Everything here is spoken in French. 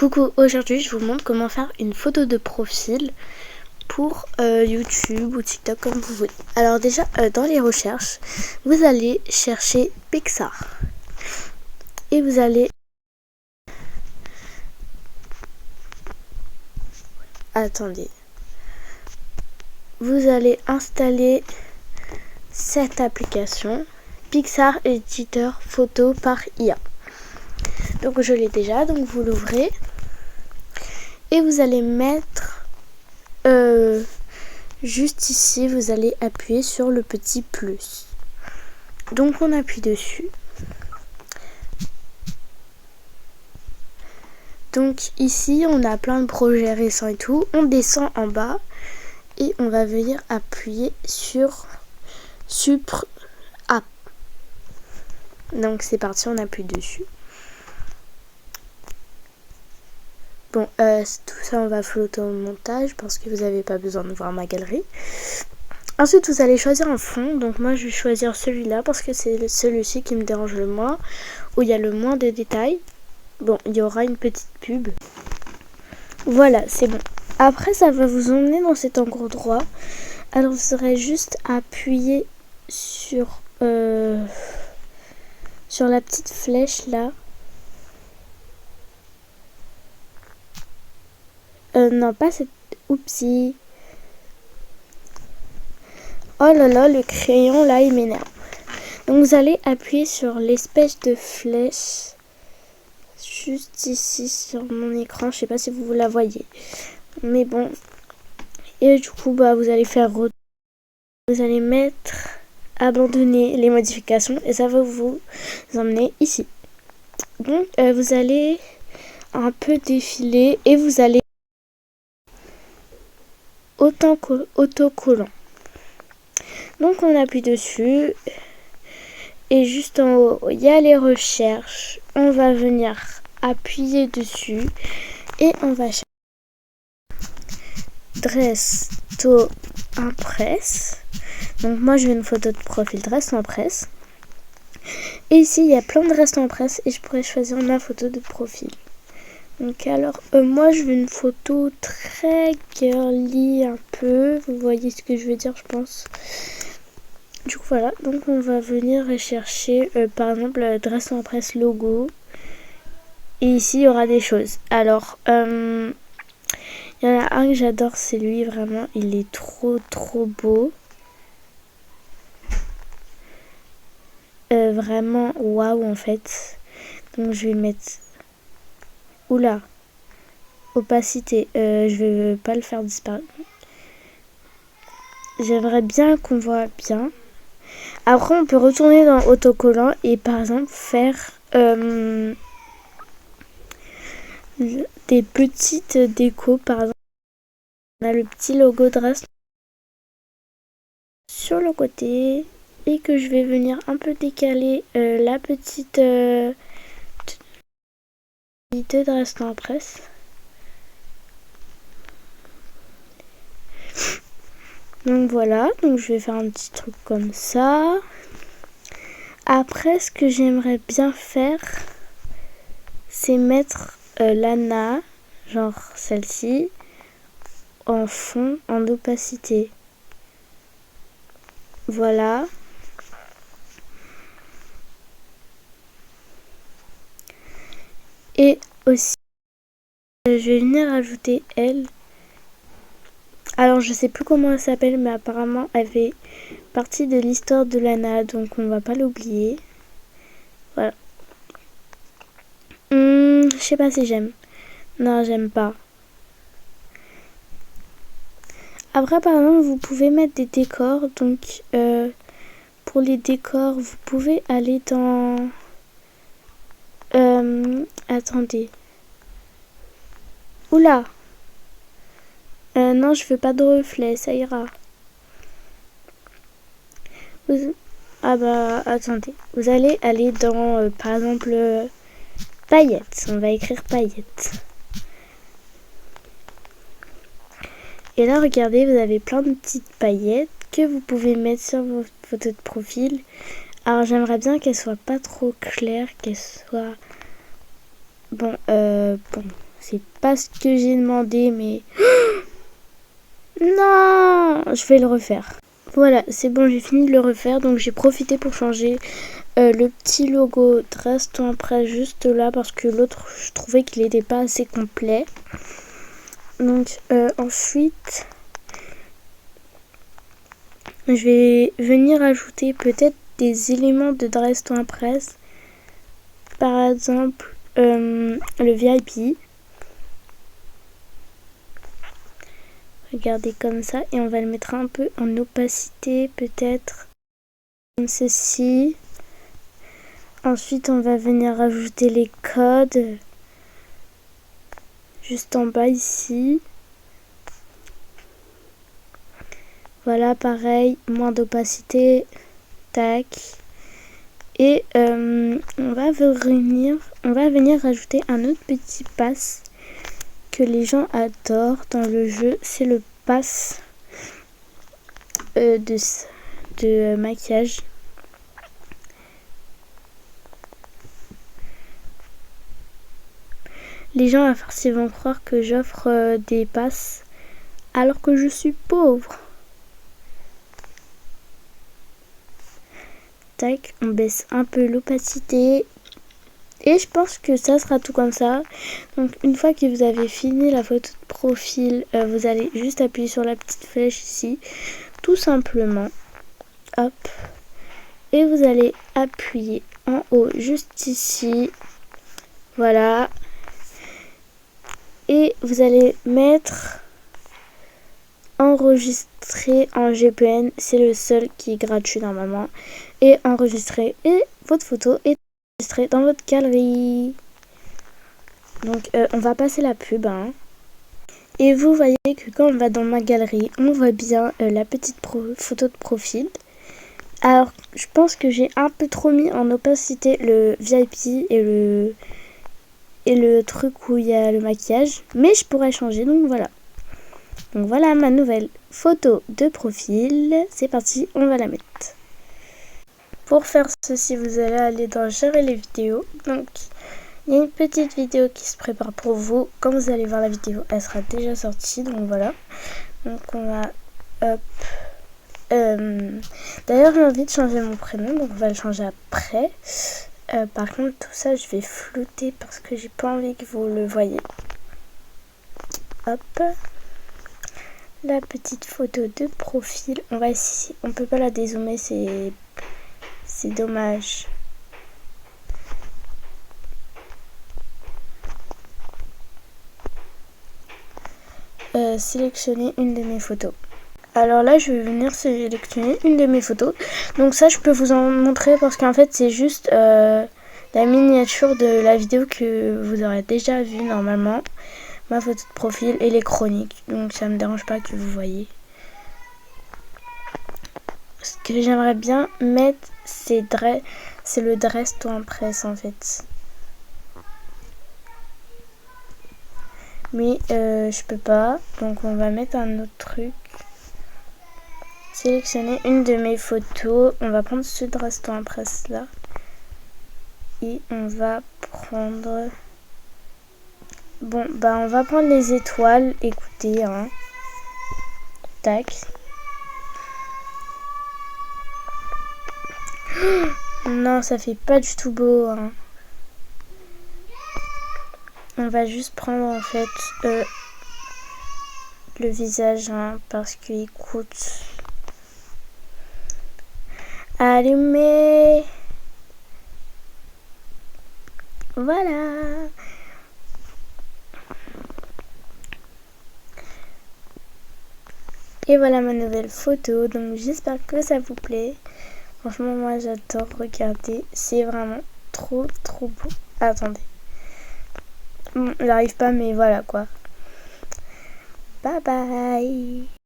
Coucou, aujourd'hui je vous montre comment faire une photo de profil pour YouTube ou TikTok comme vous voulez. Alors déjà dans les recherches, vous allez chercher Pixar et vous allez vous allez installer cette application Pixar Editor Photo par IA. Donc je l'ai déjà, donc vous l'ouvrez et vous allez mettre juste ici, vous allez appuyer sur le petit plus. Donc on appuie dessus. Donc ici on a plein de projets récents et tout. On descend en bas et on va venir appuyer sur Supr App. Donc c'est parti, on appuie dessus. Bon, tout ça on va flotter au montage parce que vous n'avez pas besoin de voir ma galerie. Ensuite vous allez choisir un fond. Donc moi je vais choisir celui-là parce que c'est celui-ci qui me dérange le moins, où il y a le moins de détails. Bon, il y aura une petite pub. Voilà, c'est bon. Après ça va vous emmener dans cet endroit. Alors vous aurez juste à appuyer sur la petite flèche là. Non, pas cette... Oupsie. Oh là là, le crayon là, il m'énerve. Donc vous allez appuyer sur l'espèce de flèche juste ici sur mon écran. Je sais pas si vous la voyez. Mais bon. Et du coup, bah vous allez faire... Vous allez mettre... Abandonner les modifications. Et ça va vous emmener ici. Donc vous allez un peu défiler. Et vous allez... autocollant. Donc on appuie dessus et juste en haut il y a les recherches. On va venir appuyer dessus et on va chercher Dress to Impress. Donc moi je veux une photo de profil Dress to Impress. Et ici il y a plein de Dress to Impress et je pourrais choisir ma photo de profil. Donc alors moi je veux une photo très girly un peu, vous voyez ce que je veux dire je pense. Du coup voilà, donc on va venir rechercher par exemple Dress to Impress logo. Et ici il y aura des choses. Alors il y en a un que j'adore, c'est lui vraiment, il est trop beau. Vraiment waouh en fait. Donc je vais mettre... Oula, opacité, je vais pas le faire disparaître. J'aimerais bien qu'on voit bien. Après on peut retourner dans autocollant et par exemple faire des petites décos. Par exemple on a le petit logo Dress sur le côté et que je vais venir un peu décaler la petite de Dress to Impress. Donc voilà, donc je vais faire un petit truc comme ça. Après ce que j'aimerais bien faire, c'est mettre Lana, genre celle-ci, en fond, en opacité. Voilà. Et aussi, je vais venir ajouter elle. Alors je sais plus comment elle s'appelle, mais apparemment elle fait partie de l'histoire de Lana, donc on va pas l'oublier. Voilà. Je sais pas si j'aime. Non, j'aime pas. Après par exemple vous pouvez mettre des décors. Donc pour les décors vous pouvez aller dans... attendez. Oula. Non, je veux pas de reflet, ça ira. Ah bah attendez. Vous allez aller dans par exemple paillettes. On va écrire paillettes. Et là regardez, vous avez plein de petites paillettes que vous pouvez mettre sur vos photos de profil. Alors j'aimerais bien qu'elles soient pas trop claires, qu'elles soient... Bon, C'est pas ce que j'ai demandé, mais... Non, je vais le refaire. Voilà, c'est bon, j'ai fini de le refaire. Donc j'ai profité pour changer le petit logo de Restons Prêts juste là. Parce que l'autre, je trouvais qu'il n'était pas assez complet. Donc ensuite, je vais venir ajouter peut-être des éléments de Restons Prêts. Par exemple, le VIP. Regardez comme ça, et on va le mettre un peu en opacité, peut-être comme ceci. Ensuite, on va venir ajouter les codes juste en bas ici. Voilà, pareil, moins d'opacité, tac. Et on va venir rajouter un autre petit pass que les gens adorent dans le jeu, c'est le pass de maquillage. Les gens à force ils vont croire que j'offre des passes alors que je suis pauvre. Tac, on baisse un peu l'opacité. Et je pense que ça sera tout comme ça. Donc une fois que vous avez fini la photo de profil, vous allez juste appuyer sur la petite flèche ici. Tout simplement. Hop. Et vous allez appuyer en haut, juste ici. Voilà. Et vous allez mettre enregistrer en GPN. C'est le seul qui est gratuit normalement. Et enregistrer. Et votre photo est dans votre galerie. Donc on va passer la pub hein. Et vous voyez que quand on va dans ma galerie, on voit bien la petite photo de profil. Alors je pense que j'ai un peu trop mis en opacité le VIP et le truc où il y a le maquillage, mais je pourrais changer, donc voilà. Donc voilà ma nouvelle photo de profil. C'est parti, on va la mettre. Pour faire ceci, vous allez aller dans gérer les vidéos. Donc, il y a une petite vidéo qui se prépare pour vous. Quand vous allez voir la vidéo, elle sera déjà sortie. Donc, voilà. Donc, on va... Hop. D'ailleurs, j'ai envie de changer mon prénom. Donc, on va le changer après. Par contre, tout ça, je vais flouter parce que j'ai pas envie que vous le voyez. Hop. La petite photo de profil. On va essayer. On peut pas la dézoomer, c'est dommage. Sélectionner une de mes photos. Alors là, je vais venir sélectionner une de mes photos. Donc ça, je peux vous en montrer parce qu'en fait, c'est juste la miniature de la vidéo que vous aurez déjà vue normalement. Ma photo de profil et les chroniques. Donc ça me dérange pas que vous voyez. Ce que j'aimerais bien mettre, c'est le Restons Prêts en fait. Mais je peux pas. Donc on va mettre un autre truc. Sélectionner une de mes photos. On va prendre ce Restons Prêts là. Et on va prendre... Bon, bah on va prendre les étoiles. Écoutez, hein. Tac. Non, ça fait pas du tout beau, hein. On va juste prendre en fait le visage, hein, parce qu'il coûte. Allumez. Voilà. Et voilà ma nouvelle photo. Donc j'espère que ça vous plaît. Franchement, moi j'adore regarder. C'est vraiment trop beau. Attendez. Bon, j'arrive pas, mais voilà quoi. Bye bye.